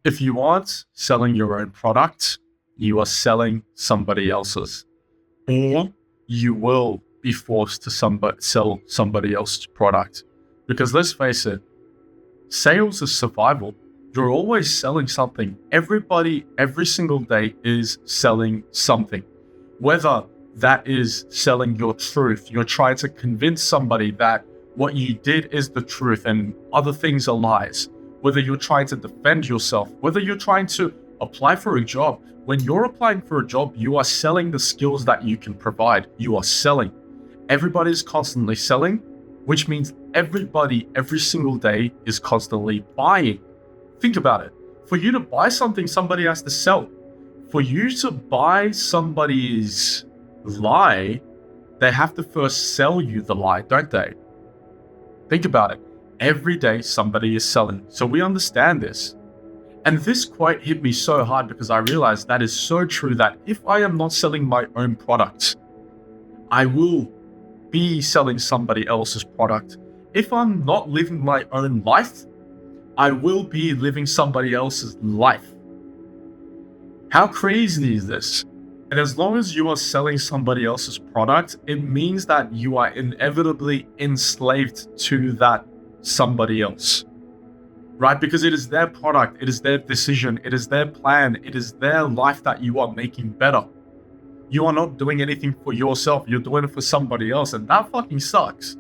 If you aren't selling your own product, you are selling somebody else's. Or you will be forced to sell somebody else's product. Because let's face it, sales is survival. You're always selling something. Everybody, every single day is selling something. Whether that is selling your truth, you're trying to convince somebody that what you did is the truth and other things are lies. Whether you're trying to defend yourself, whether you're trying to apply for a job. When you're applying for a job, you are selling the skills that you can provide. You are selling. Everybody's constantly selling, which means everybody, every single day, is constantly buying. Think about it. For you to buy something, somebody has to sell. For you to buy somebody's lie, they have to first sell you the lie, don't they? Think about it. Every day, somebody is selling. So we understand this. And this quote hit me so hard because I realized that is so true that if I am not selling my own product, I will be selling somebody else's product. If I'm not living my own life, I will be living somebody else's life. How crazy is this? And as long as you are selling somebody else's product, it means that you are inevitably enslaved to that somebody else. Right? Because it is their product, it is their decision, it is their plan, it is their life that you are making better. You are not doing anything for yourself, you're doing it for somebody else, and that fucking sucks.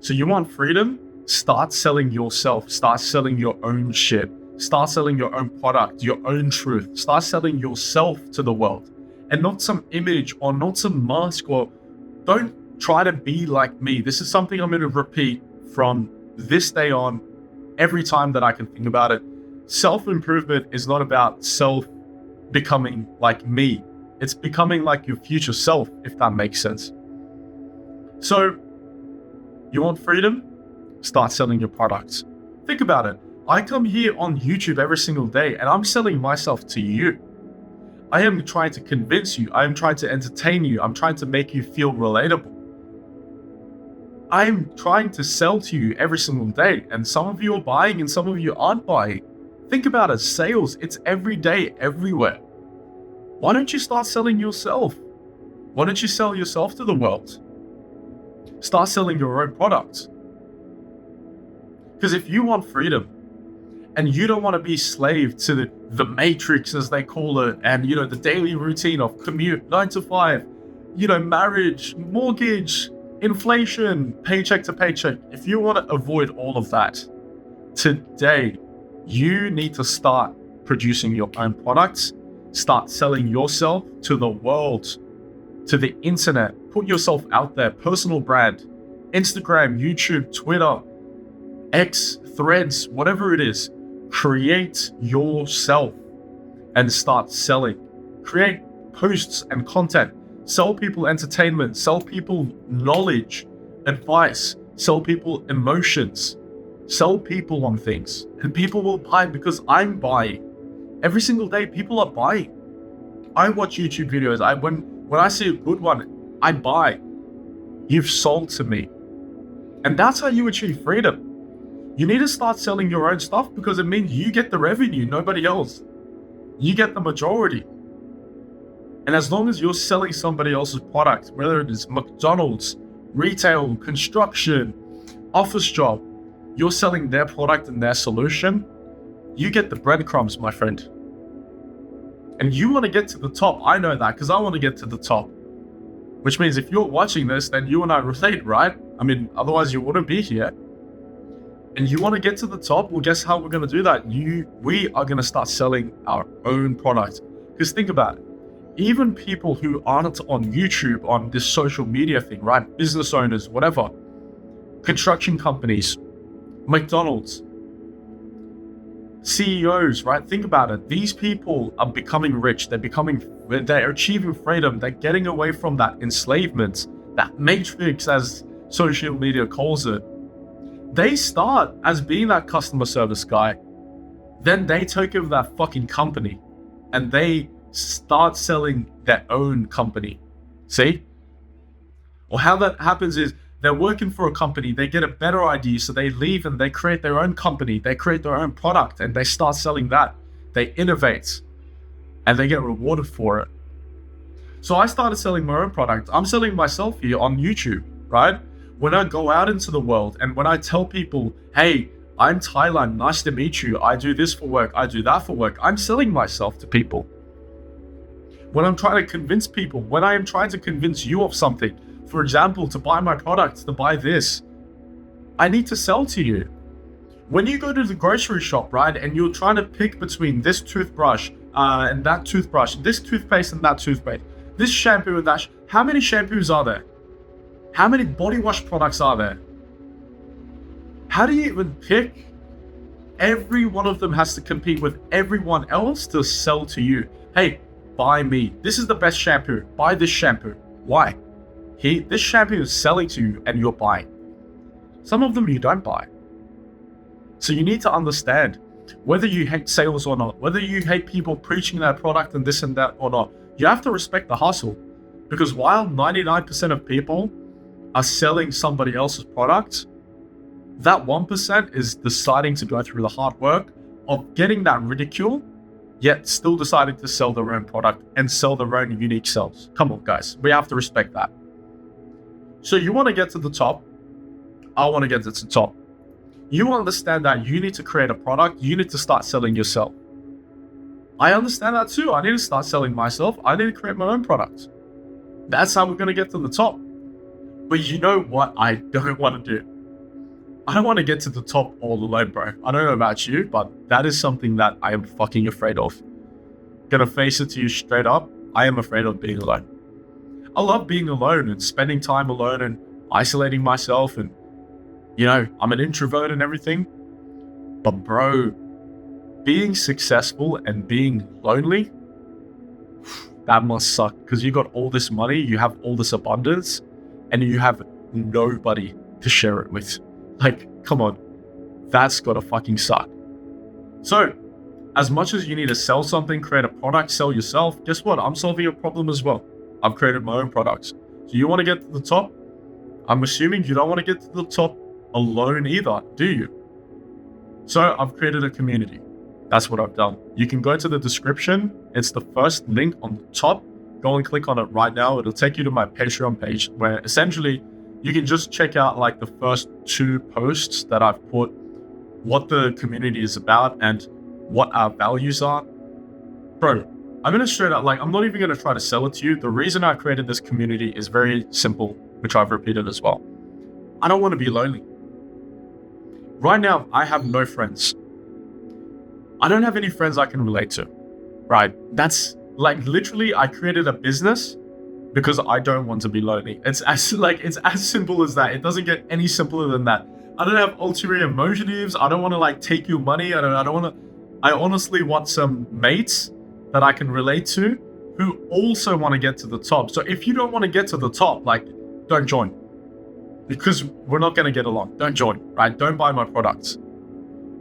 So you want freedom? Start selling yourself, start selling your own shit, start selling your own product, your own truth, start selling yourself to the world. And not some image or not some mask, or don't try to be like me. This is something I'm going to repeat from this day on. Every time that I can think about it, self-improvement is not about becoming like me. It's becoming like your future self, if that makes sense. So, you want freedom? Start selling your products. Think about it. I come here on YouTube every single day and I'm selling myself to you. I am trying to convince you. I am trying to entertain you. I'm trying to make you feel relatable. I'm trying to sell to you every single day, and some of you are buying and some of you aren't buying. Think about it, sales, it's every day, everywhere. Why don't you start selling yourself? Why don't you sell yourself to the world? Start selling your own products. Because if you want freedom, and you don't want to be slave to the matrix, as they call it, and the daily routine of commute, 9 to 5, marriage, mortgage, inflation, paycheck to paycheck. If you want to avoid all of that, today, you need to start producing your own products, start selling yourself to the world, to the internet. Put yourself out there, personal brand, Instagram, YouTube, Twitter, X, Threads, whatever it is. Create yourself and start selling. Create posts and content. Sell people entertainment, sell people knowledge, advice, sell people emotions, sell people on things. And people will buy because I'm buying. Every single day, people are buying. I watch YouTube videos. When I see a good one, I buy. You've sold to me. And that's how you achieve freedom. You need to start selling your own stuff because it means you get the revenue, nobody else. You get the majority. And as long as you're selling somebody else's product, whether it is McDonald's, retail, construction, office job, you're selling their product and their solution, you get the breadcrumbs, my friend. And you want to get to the top. I know that because I want to get to the top. Which means if you're watching this, then you and I relate, right? I mean, otherwise you wouldn't be here. And you want to get to the top? Well, guess how we're going to do that? We are going to start selling our own product. Because think about it. Even people who aren't on YouTube, on this social media thing, right? Business owners, whatever. Construction companies, McDonald's, CEOs, right? Think about it. These people are becoming rich. They're achieving freedom. They're getting away from that enslavement, that matrix, as social media calls it. They start as being that customer service guy. Then they take over that fucking company and they start selling their own company. See? Or how that happens is they're working for a company, they get a better idea, so they leave and they create their own company, they create their own product and they start selling that. they innovate, and they get rewarded for it. So I started selling my own product. I'm selling myself here on YouTube, right? When I go out into the world and when I tell people, hey, I'm Tyler, nice to meet you. I do this for work, I do that for work. I'm selling myself to people. When I'm trying to convince people, when I am trying to convince you of something, for example, to buy my product, to buy this, I need to sell to you. When you go to the grocery shop, right, and you're trying to pick between this toothbrush and that toothbrush, this toothpaste and that toothpaste, this shampoo and that, how many shampoos are there? How many body wash products are there? How do you even pick? Every one of them has to compete with everyone else to sell to you. Hey, buy me. This is the best shampoo. Buy this shampoo. Why? This shampoo is selling to you and you're buying. Some of them you don't buy. So you need to understand whether you hate sales or not, whether you hate people preaching that product and this and that or not. You have to respect the hustle. Because while 99% of people are selling somebody else's product, that 1% is deciding to go through the hard work of getting that ridicule, yet still deciding to sell their own product and sell their own unique selves. Come on, guys. We have to respect that. So you want to get to the top. I want to get to the top. You understand that you need to create a product. You need to start selling yourself. I understand that too. I need to start selling myself. I need to create my own product. That's how we're going to get to the top. But you know what I don't want to do? I don't want to get to the top all alone, bro. I don't know about you, but that is something that I am fucking afraid of. Gonna face it to you straight up. I am afraid of being alone. I love being alone and spending time alone and isolating myself, and you know, I'm an introvert and everything. But bro, being successful and being lonely, that must suck, because you got all this money, you have all this abundance, and you have nobody to share it with. Like, come on, that's gotta fucking suck. So, as much as you need to sell something, create a product, sell yourself, guess what? I'm solving a problem as well. I've created my own products. So you want to get to the top? I'm assuming you don't want to get to the top alone either, do you? So I've created a community. That's what I've done. You can go to the description. It's the first link on the top. Go and click on it right now. It'll take you to my Patreon page, where essentially you can just check out like the first 2 posts that I've put, what the community is about and what our values are. Bro, I'm gonna straight up, like, I'm not even gonna try to sell it to you. The reason I created this community is very simple, which I've repeated as well. I don't want to be lonely. Right now, I have no friends. I don't have any friends I can relate to, right? That's like literally, I created a business because I don't want to be lonely. It's as simple as that. It doesn't get any simpler than that. I don't have ulterior motives. I don't want to like take your money. I don't want to. I honestly want some mates that I can relate to who also want to get to the top. So if you don't want to get to the top, like, don't join, because we're not going to get along. Don't join, right? Don't buy my products.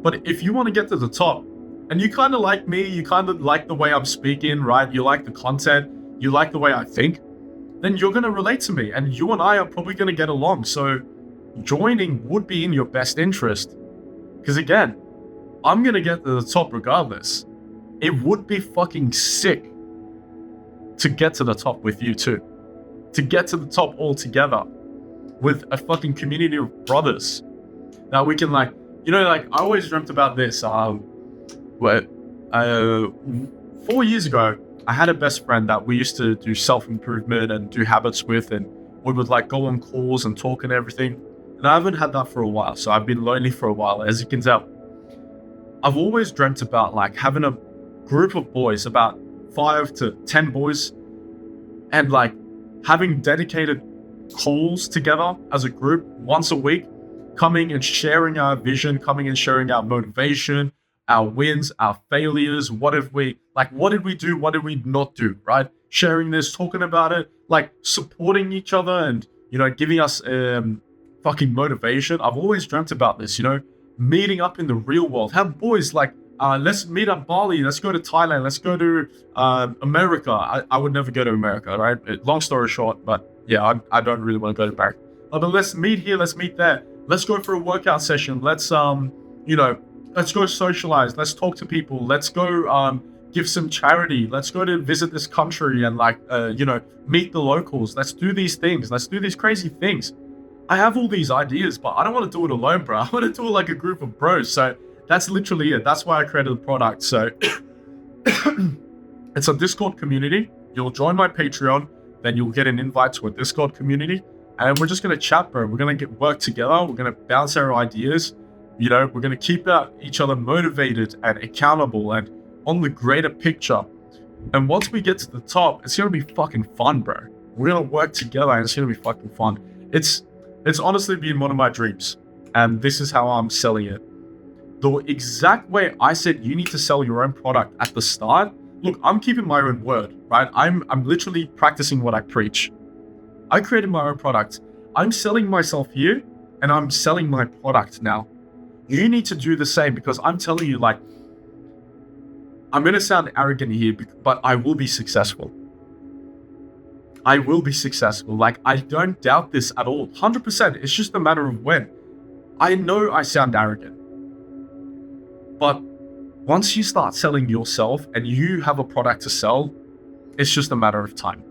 But if you want to get to the top and you kind of like me, you kind of like the way I'm speaking, right? You like the content, you like the way I think, then you're going to relate to me and you and I are probably going to get along. So joining would be in your best interest, because again, I'm going to get to the top regardless. It would be fucking sick to get to the top with you too. To get to the top all together with a fucking community of brothers that we can, like, you know, like I always dreamt about this. 4 years ago, I had a best friend that we used to do self-improvement and do habits with, and we would like go on calls and talk and everything. And I haven't had that for a while, so I've been lonely for a while, as you can tell. I've always dreamt about like having a group of boys, about 5 to 10 boys, and like having dedicated calls together as a group once a week, coming and sharing our vision, coming and sharing our motivation, our wins, our failures. What did we do? What did we not do? Right? Sharing this, talking about it, like supporting each other and, you know, giving us fucking motivation. I've always dreamt about this, you know, meeting up in the real world. Have boys like, let's meet up Bali. Let's go to Thailand. Let's go to America. I would never go to America, right? Long story short, but yeah, I don't really want to go to America. But let's meet here. Let's meet there. Let's go for a workout session. Let's, you know, Let's go socialize. Let's talk to people. Let's go give some charity. Let's go to visit this country and meet the locals. Let's do these things. Let's do these crazy things. I have all these ideas, but I don't want to do it alone, bro. I want to do it like a group of bros. So that's literally it. That's why I created the product. So it's a Discord community. You'll join my Patreon, then you'll get an invite to a Discord community, and we're just gonna chat, bro. We're gonna work together. We're gonna bounce our ideas. We're gonna keep each other motivated and accountable and on the greater picture. And once we get to the top, it's gonna be fucking fun, bro. We're gonna work together, and it's gonna be fucking fun. It's honestly been one of my dreams, and this is how I'm selling it. The exact way I said you need to sell your own product at the start. Look, I'm keeping my own word, right? I'm literally practicing what I preach. I created my own product. I'm selling myself here, and I'm selling my product now. You need to do the same, because I'm telling you, like, I'm going to sound arrogant here, but I will be successful. I will be successful. Like, I don't doubt this at all. 100%. It's just a matter of when. I know I sound arrogant, but once you start selling yourself and you have a product to sell, it's just a matter of time.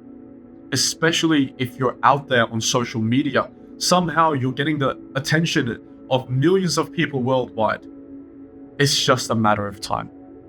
Especially if you're out there on social media, somehow you're getting the attention of millions of people worldwide. It's just a matter of time.